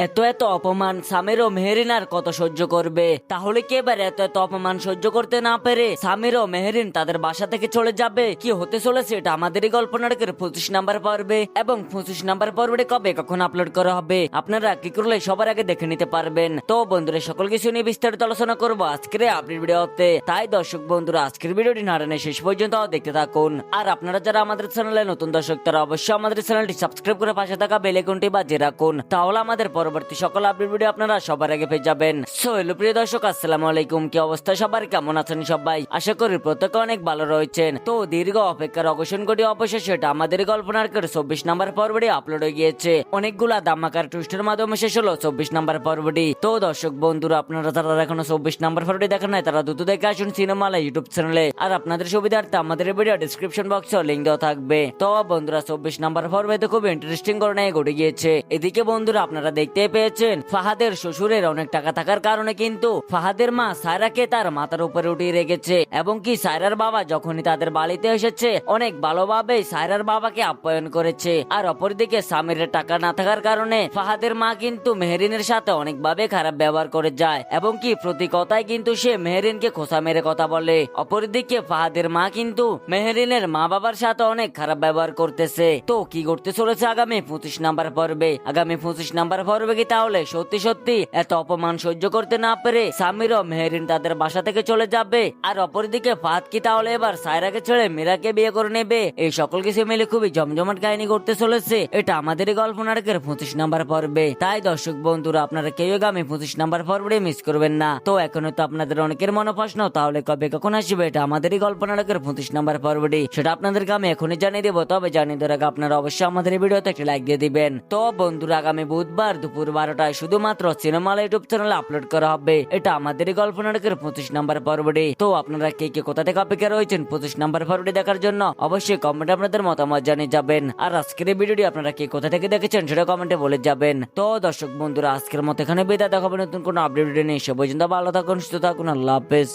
এত এত অপমান সামির ও মেহেরিন আর কত সহ্য করবে? তাহলে কি এবার এত এত অপমান সহ্য করতে না পেরে সামির ও মেহেরিন তাদের বাসা থেকে চলে যাবে? কি হতে চলেছে এটা আমাদেরই গল্প নাটকের 25 নাম্বার পর্বে। এবং 25 নাম্বার পর্বে কবে কখন আপলোড করা হবে আপনারা কি করলে সবার আগে দেখে নিতে পারবেন। তো বন্ধুরা সকল কিছু নিয়ে বিস্তারিত আলোচনা করবো আজকের আপডেট ভিডিওতে। তাই দর্শক বন্ধুরা আজকের ভিডিওটি না টেনে শেষ পর্যন্ত দেখতে থাকুন। আর আপনারা যারা আমাদের চ্যানেলে নতুন দর্শক তারা অবশ্যই আমাদের চ্যানেলটি সাবস্ক্রাইব করে পাশে থাকা বেল আইকনটি বাজিয়ে রাখুন, তাহলে আমাদের পরবর্তী সকল আপডেট ভিডিও আপনারা সবার আগে পেয়ে যাবেন। সো হ্যালো প্রিয় দর্শক, আসসালামু আলাইকুম। কি অবস্থা সবার, কেমন আছেন সবাই? আশা করি প্রত্যেকে অনেক ভালো রয়েছেন। তো দীর্ঘ অপেক্ষার অবসান ঘটিয়ে অবশেষে এটা আমাদের গল্প নাটকের 24 নাম্বার পর্বটি আপলোড হয়ে গিয়েছে। অনেকগুলা ধামাকার টুইস্টের মাধ্যমে শেষ হলো 24 নাম্বার পর্বটি। তো দর্শক বন্ধুরা আপনারা যারা এখনো 24 নাম্বার পর্বটি দেখেন নাই তারা দ্রুত দেখে আসুন সিনেমালা ইউটিউব চ্যানেলে। আর আপনাদের সুবিধার্থে আমাদের ভিডিও ডিসক্রিপশন বক্সে লিংক দেওয়া থাকবে। তো বন্ধুরা 24 নাম্বার পর্বে খুব ইন্টারেস্টিং ঘটনায় ঘটে গিয়েছে। এদিকে বন্ধুরা আপনারা দেখতে পেয়েছেন ফাহাদের শ্বশুরের অনেক টাকা থাকার কারণে কিন্তু ফাহাদের মা সায়রাকে তার মাথার উপরে উঠিয়ে রেখেছে। এবং কি সায়রার বাবা যখনই তাদের বাড়িতে এসেছে অনেক ভালোভাবে সায়রার বাবাকে আপ্যায়ন করেছে। আর অপরদিকে সামিরের টাকা না থাকার কারণে ফাহাদের মা কিন্তু মেহেরিনের সাথে অনেকভাবে খারাপ ব্যবহার করে যায়। এবং কি প্রতি কথায় কিন্তু সে মেহেরিনকে খোসা মেরে কথা বলে। অপরদিকে ফাহাদের মা কিন্তু মেহেরিনের মা বাবার সাথে অনেক খারাপ ব্যবহার করতেছে। তো কি করতে চলেছে আগামী 25 নাম্বার পর্বে? আগামী 25 নাম্বার পর্বে কি তাহলে সত্যি সত্যি এত অপমান সহ্য করতে না পেরে সামির ও মেহেরিন তাদের বাসা থেকে চলে যাবে? আর অপরদিকে ফাহাদ কি তাহলে এবার সায়রাকে ছেড়ে মীরাকে বিয়ে করে নেবে? এই সকল কিছু মিলে খুবই জমজমাট কাহিনী করতে চলেছে এটা আমাদের গল্প নাটকের 25 নাম্বার পর্বে। তাই দর্শক বন্ধুরা আপনারা কেউ আগামী 25 নাম্বার পর্বে মিস করবেন না। তো এখনো তো আপনাদের অনেকের মনে প্রশ্ন তাহলে কবে কখন আসবে এটা আমাদেরই গল্প নাটকের 25 নাম্বার পর্বটি, সেটা আপনাদেরকে আমি এখনই জানিয়ে দেবো। তবে জানিয়ে দেওয়ার আগে আপনারা অবশ্যই আমাদের এই ভিডিওতে একটি লাইক দিয়ে দিবেন। তো বন্ধুরা আগামী বুধবার দুপুর 12টায় শুধুমাত্র সিনেমালা ইউটিউব চ্যানেলে আপলোড করা হবে এটা আমাদেরই গল্প নাটকের 25 নাম্বার পর্বটি। তো আপনারা কে কে কোথা থেকে অপেক্ষা রয়েছেন 25 নাম্বার পর্বটি দেখার জন্য অবশ্যই কমেন্টে আপনাদের মতামত জানিয়ে যাবেন। আর আজকের এই ভিডিওটি আপনারা কে কোথা থেকে দেখেছেন সেটা কমেন্টে বলে যাবেন। তো দর্শক বন্ধুরা আজকের মতো এখানে বিদায়, দেখাবেন নতুন কোনো আপডেট নিয়ে। সে পর্যন্ত ভালো থাকুন, সুস্থ থাকুন, আল্লাহ হাফেজ।